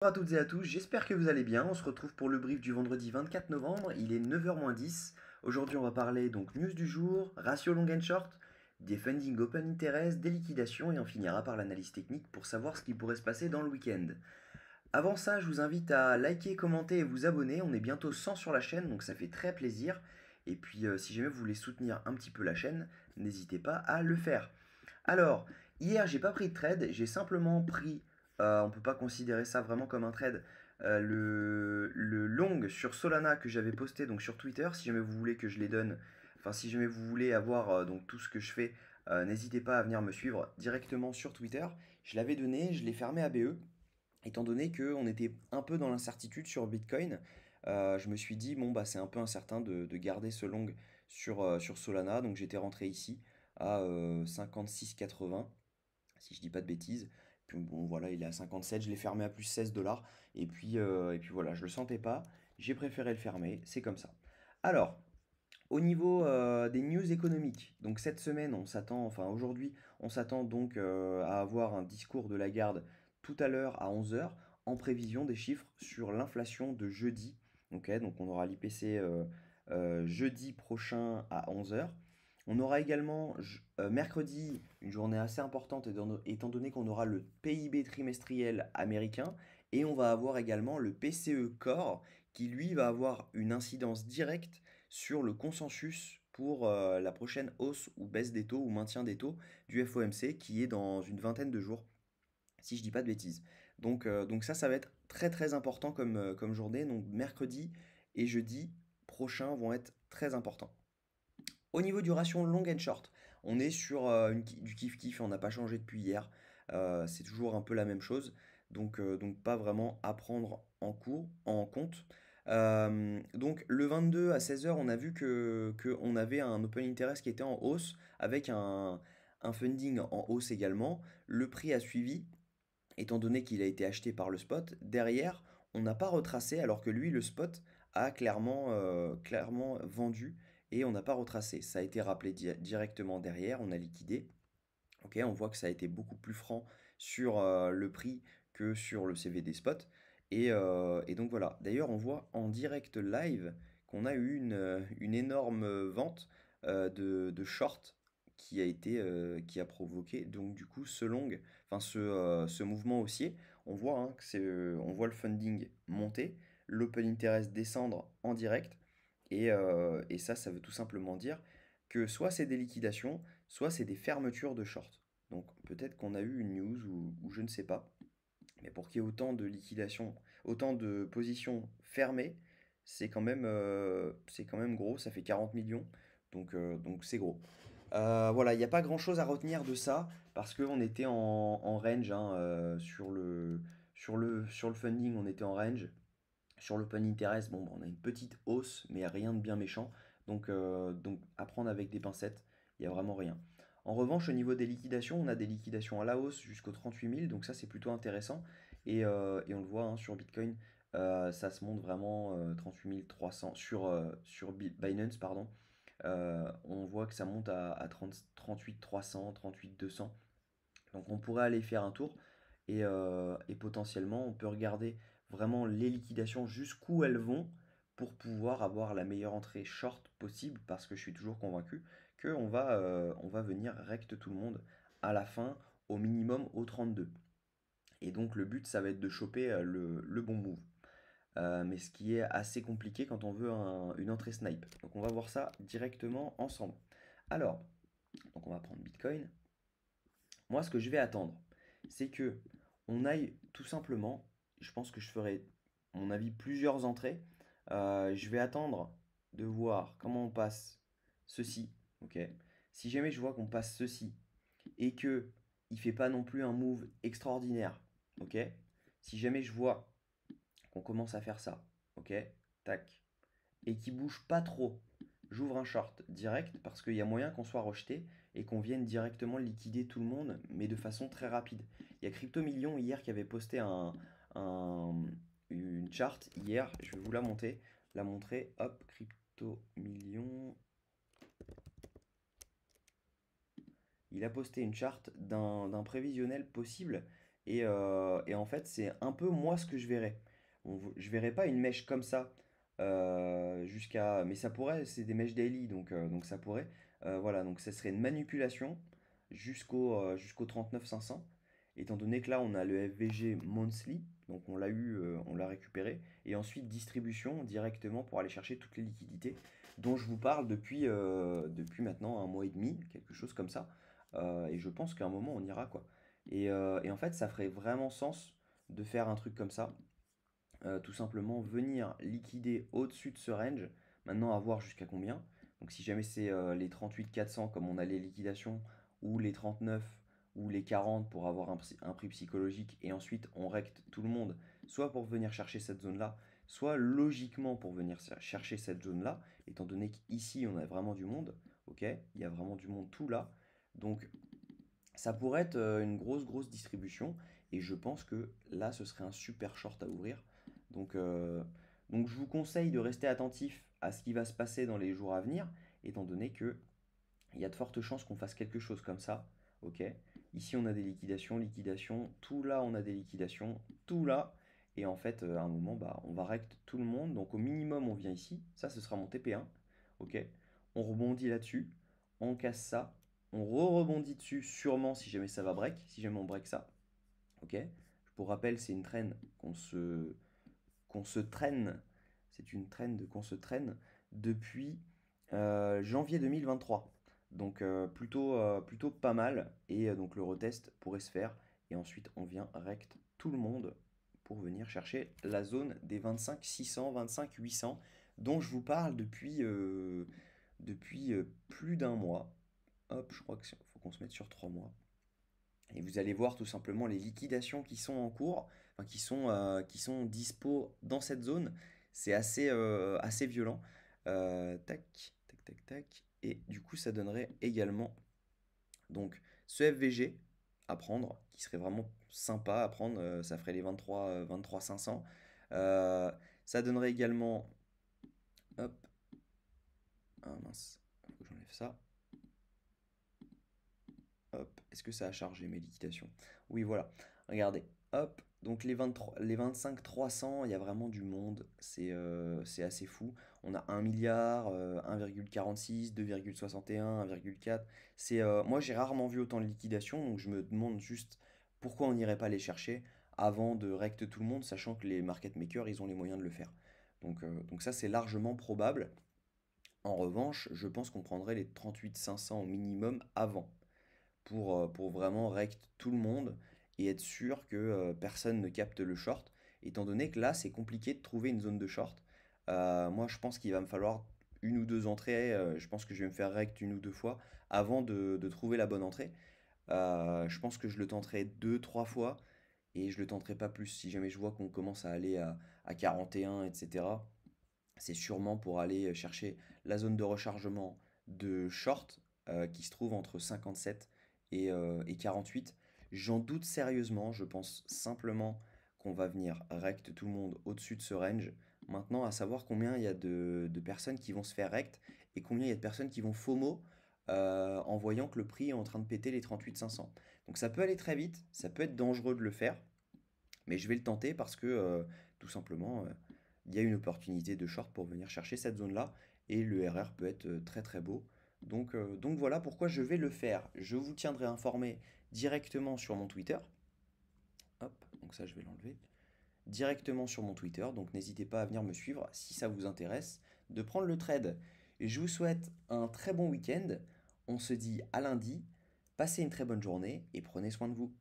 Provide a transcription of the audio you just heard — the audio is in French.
Bonjour à toutes et à tous, j'espère que vous allez bien. On se retrouve pour le brief du vendredi 24 novembre, il est 9h-10. Aujourd'hui, on va parler donc news du jour, ratio long and short, des funding open interest, des liquidations et on finira par l'analyse technique pour savoir ce qui pourrait se passer dans le week-end. Avant ça, je vous invite à liker, commenter et vous abonner. On est bientôt 100 sur la chaîne, donc ça fait très plaisir. Et puis, si jamais vous voulez soutenir un petit peu la chaîne, n'hésitez pas à le faire. Alors, hier, j'ai pas pris de trade, j'ai simplement pris, on peut pas considérer ça vraiment comme un trade, le long sur Solana que j'avais posté donc sur Twitter. Si jamais vous voulez que je les donne, enfin si jamais vous voulez avoir donc tout ce que je fais, n'hésitez pas à venir me suivre directement sur Twitter. Je l'avais donné, je l'ai fermé à BE, étant donné qu'on était un peu dans l'incertitude sur Bitcoin. Je me suis dit, bon, bah, c'est un peu incertain de garder ce long sur Solana, donc j'étais rentré ici à 56,80, si je dis pas de bêtises. Puis bon, voilà, il est à 57, je l'ai fermé à plus 16 dollars, et puis voilà, je le sentais pas, j'ai préféré le fermer, c'est comme ça. Alors, au niveau des news économiques, donc cette semaine, on s'attend, enfin aujourd'hui, on s'attend donc à avoir un discours de Lagarde tout à l'heure à 11 heures en prévision des chiffres sur l'inflation de jeudi. Ok, donc on aura l'IPC jeudi prochain à 11 heures. On aura également mercredi une journée assez importante étant donné qu'on aura le PIB trimestriel américain et on va avoir également le PCE Core qui lui va avoir une incidence directe sur le consensus pour la prochaine hausse ou baisse des taux ou maintien des taux du FOMC qui est dans une vingtaine de jours, si je dis pas de bêtises. Donc ça va être très très important comme journée. Donc mercredi et jeudi prochains vont être très importants. Au niveau du ration long and short, on est sur du kiff-kiff, on n'a pas changé depuis hier. C'est toujours un peu la même chose. Donc pas vraiment à prendre en compte. Donc le 22 à 16 heures, on a vu que on avait un open interest qui était en hausse avec un funding en hausse également. Le prix a suivi, étant donné qu'il a été acheté par le spot. Derrière, on n'a pas retracé alors que lui, le spot, a clairement vendu et on n'a pas retracé. Ça a été rappelé directement derrière, on a liquidé. Ok, on voit que ça a été beaucoup plus franc sur le prix que sur le CVD spot. Et donc voilà. D'ailleurs, on voit en direct live qu'on a eu une énorme vente de short qui a provoqué donc du coup ce long, enfin ce mouvement haussier. On voit hein, on voit le funding monter, l'open interest descendre en direct. Et ça veut tout simplement dire que soit c'est des liquidations, soit c'est des fermetures de short. Donc peut-être qu'on a eu une news ou je ne sais pas. Mais pour qu'il y ait autant de liquidations, autant de positions fermées, c'est quand même gros, ça fait 40 millions. Donc c'est gros. Voilà, il n'y a pas grand-chose à retenir de ça parce qu'on était en range hein, sur le funding, on était en range. Sur l'open interest, bon, bah, on a une petite hausse, mais rien de bien méchant. Donc à prendre avec des pincettes, il n'y a vraiment rien. En revanche, au niveau des liquidations, on a des liquidations à la hausse jusqu'aux 38 000, donc ça c'est plutôt intéressant. Et on le voit hein, sur Bitcoin, ça se monte vraiment 38 300 sur Binance, pardon. On voit que ça monte à 38 300, 38 200. Donc on pourrait aller faire un tour et potentiellement on peut regarder vraiment les liquidations jusqu'où elles vont pour pouvoir avoir la meilleure entrée short possible parce que je suis toujours convaincu qu'on va venir rect tout le monde à la fin au minimum au 32. Et donc le but ça va être de choper le bon move. Mais ce qui est assez compliqué quand on veut une entrée snipe. Donc on va voir ça directement ensemble. Alors, donc on va prendre Bitcoin. Moi, ce que je vais attendre, c'est que on aille tout simplement. Je pense que je ferai, à mon avis, plusieurs entrées. Je vais attendre de voir comment on passe ceci. Ok. Si jamais je vois qu'on passe ceci et que il fait pas non plus un move extraordinaire. Ok. Si jamais je vois qu'on commence à faire ça. Ok. Tac et qui bouge pas trop, j'ouvre un short direct parce qu'il y a moyen qu'on soit rejeté et qu'on vienne directement liquider tout le monde, mais de façon très rapide. Il y a Crypto Million hier qui avait posté un- une charte hier, je vais vous la montrer, hop, Crypto Million. Il a posté une charte d'un prévisionnel possible Et en fait, c'est un peu moi ce que je verrais. Je verrais pas une mèche comme ça jusqu'à. Mais ça pourrait, c'est des mèches daily, donc ça pourrait. Voilà, donc ça serait une manipulation jusqu'au 39 500. Étant donné que là, on a le FVG monthly, donc on l'a eu, on l'a récupéré. Et ensuite, distribution directement pour aller chercher toutes les liquidités dont je vous parle depuis maintenant un mois et demi, quelque chose comme ça. Et je pense qu'à un moment, on ira, quoi. Et en fait, ça ferait vraiment sens de faire un truc comme ça. Tout simplement venir liquider au-dessus de ce range. Maintenant, à voir jusqu'à combien. Donc, si jamais c'est les 38 400 comme on a les liquidations, ou les 39 ou les 40 pour avoir un prix psychologique, et ensuite on recte tout le monde, soit pour venir chercher cette zone-là, soit logiquement pour venir chercher cette zone-là, étant donné qu'ici on a vraiment du monde, ok? Il y a vraiment du monde tout là. Donc, ça pourrait être une grosse distribution et je pense que là, ce serait un super short à ouvrir. Donc, euh, donc je vous conseille de rester attentif à ce qui va se passer dans les jours à venir, étant donné que il y a de fortes chances qu'on fasse quelque chose comme ça. Ok. Ici, on a des liquidations, tout là, on a des liquidations, tout là. Et en fait, à un moment, bah, on va rect tout le monde. Donc au minimum, on vient ici. Ça, ce sera mon TP1. Ok. On rebondit là-dessus. On casse ça. On rebondit dessus, sûrement si jamais ça va break. Si jamais on break ça. Ok. Pour rappel, c'est une traîne qu'on se traîne. C'est une trend qu'on se traîne depuis janvier 2023. Donc plutôt pas mal. Et donc le retest pourrait se faire. Et ensuite on vient rect tout le monde pour venir chercher la zone des 25 600, 25 800 dont je vous parle depuis plus d'un mois. Hop, je crois qu'il faut qu'on se mette sur 3 mois. Et vous allez voir tout simplement les liquidations qui sont en cours, enfin qui sont dispo dans cette zone. C'est assez violent. Tac, tac, tac, tac. Et du coup, ça donnerait également donc ce FVG à prendre, qui serait vraiment sympa à prendre. Ça ferait les 23 500. Euh, Ça donnerait également. Hop, ah mince, faut que j'enlève ça. Hop, est-ce que ça a chargé mes liquidations? Oui, voilà. Regardez. Hop, donc les 25 300, il y a vraiment du monde. C'est assez fou. On a 1 milliard, 1,46, 2,61, 1,4. Moi, j'ai rarement vu autant de liquidations, donc je me demande juste pourquoi on n'irait pas les chercher avant de recte tout le monde, sachant que les market makers, ils ont les moyens de le faire. Donc ça, c'est largement probable. En revanche, je pense qu'on prendrait les 38 500 au minimum avant pour vraiment rect tout le monde et être sûr que personne ne capte le short, étant donné que là, c'est compliqué de trouver une zone de short. Moi, je pense qu'il va me falloir une ou deux entrées. Je pense que je vais me faire rect une ou deux fois avant de trouver la bonne entrée. Je pense que je le tenterai deux, trois fois et je le tenterai pas plus. Si jamais je vois qu'on commence à aller à 41, etc., c'est sûrement pour aller chercher la zone de rechargement de short qui se trouve entre 57 et 48. J'en doute sérieusement, je pense simplement qu'on va venir rect tout le monde au-dessus de ce range. Maintenant, à savoir combien il y a de personnes qui vont se faire rect et combien il y a de personnes qui vont FOMO en voyant que le prix est en train de péter les 38 500. Donc ça peut aller très vite, ça peut être dangereux de le faire, mais je vais le tenter parce que tout simplement, il y a une opportunité de short pour venir chercher cette zone-là et le RR peut être très très beau. Donc voilà pourquoi je vais le faire. Je vous tiendrai informé directement sur mon Twitter. Hop, donc ça je vais l'enlever. Directement sur mon Twitter. Donc n'hésitez pas à venir me suivre si ça vous intéresse de prendre le trade. Je vous souhaite un très bon week-end. On se dit à lundi. Passez une très bonne journée et prenez soin de vous.